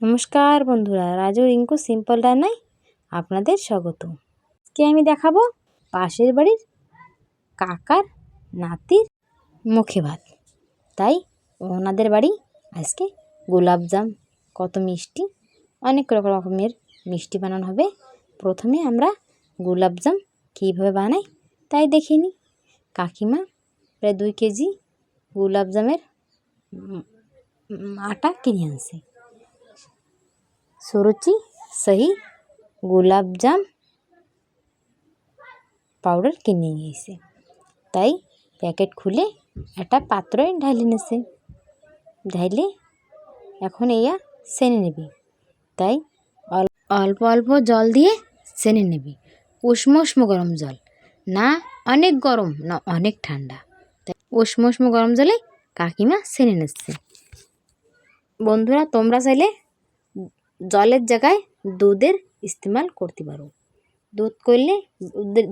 নমস্কার বন্ধুরা, রাজু রিঙ্কু সিম্পল রান্নায় আপনাদের স্বাগত। আজকে আমি দেখাবো পাশের বাড়ির কাকার নাতির মুখে ভাত। তাই ওনাদের বাড়ি আজকে গোলাপজাম, কত মিষ্টি, অনেক রকমের মিষ্টি বানানো হবে। প্রথমে আমরা গোলাপজাম কীভাবে বানাই তাই দেখে নিই। কাকিমা প্রায় 2 কেজি গোলাপজামের আটা কিনে আনছে। सुरुचि सही গোলাপজাম পাউডার কিনে নিয়েছে, তাই প্যাকেট খুলে একটা পাত্রে ঢালি নিয়েছে। ঢাইলে এখন এয়া সেনে নেবি, তাই অল্প অল্প জল দিয়ে সেনে নেবি। উষ্ণ উষ্ণ গরম জল, না অনেক গরম না অনেক ঠান্ডা। তাই উষ্ণ উষ্ণ গরম জলে কাকিমা সেনে নিচ্ছে। বন্ধুরা, তোমরা চাইলে জলের জায়গায় দুধের ইস্তেমাল করতে পারো।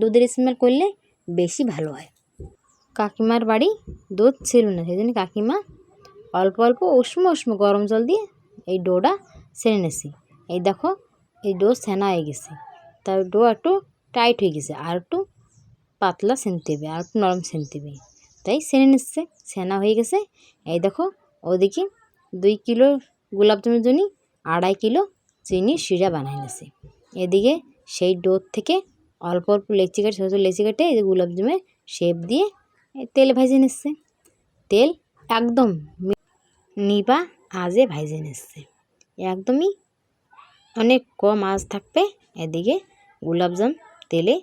দুধের ইস্তেমাল করলে বেশি ভালো হয়। কাকিমার বাড়ি দুধ ছিল না, সেই জন্য কাকিমা অল্প অল্প উষ্ণ উষ্ণ গরম জল দিয়ে এই ডোটা সেনে নিয়েছি। এই দেখো, এই ডো সেনা হয়ে গেছে। তার ডো একটু টাইট হয়ে গেছে, আর একটু পাতলা সেনতে হবে, আর একটু নরম সেনতে হবে। তাই সেনে নিচ্ছে, সেনা হয়ে গেছে। এই দেখো, ওদিকে 2 কিলো গোলাপজামের জন্য 2.5 কিলো চিনি শিরা বানাই নিয়েছে। এদিকে সেই ডোর থেকে অল্প অল্প লেচি কেটে, ছোটো ছোটো লেচি কেটে এই গোলাপজামের শেপ দিয়ে তেল ভেজে নিচ্ছে। তেল একদম নিবা আজে ভেজে নিচ্ছে, একদমই অনেক কম আঁচ থাকবে। এদিকে গোলাপজাম তেলে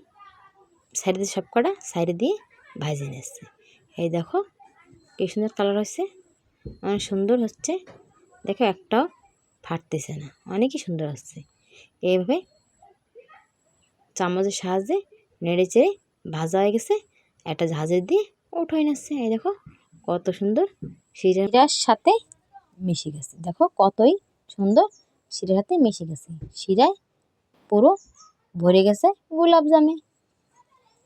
সাইডে সব কটা সাইডে দিয়ে ভেজে নিচ্ছে। এই দেখো কি সুন্দর কালার হচ্ছে, অনেক সুন্দর হচ্ছে। দেখো একটাও ফাটতেছে না, অনেকই সুন্দর হচ্ছে। এইভাবে চামচের সাহায্যে নেড়ে চেড়ে ভাজা হয়ে গেছে। একটা ঝাঁঝের দিয়ে উঠাই নিচ্ছে। এই দেখো কত সুন্দর শিরার সাথে মিশে গেছে। দেখো কতই সুন্দর শিরার সাথে মিশে গেছে, শিরায় পুরো ভরে গেছে গোলাপজামে।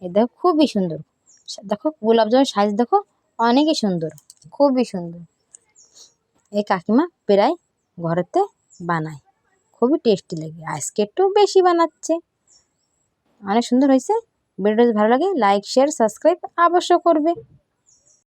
এই দেখো খুবই সুন্দর। দেখো গোলাপজামের সাইজ দেখো, অনেকই সুন্দর, খুবই সুন্দর। এই কাকিমা প্রায় ঘরেতে বানায়, খুবই টেস্টি লাগে। আজকে একটু বেশি বানাচ্ছে, অনেক সুন্দর হয়েছে। ভিডিওটা যদি ভালো লাগে লাইক শেয়ার সাবস্ক্রাইব অবশ্য করবে।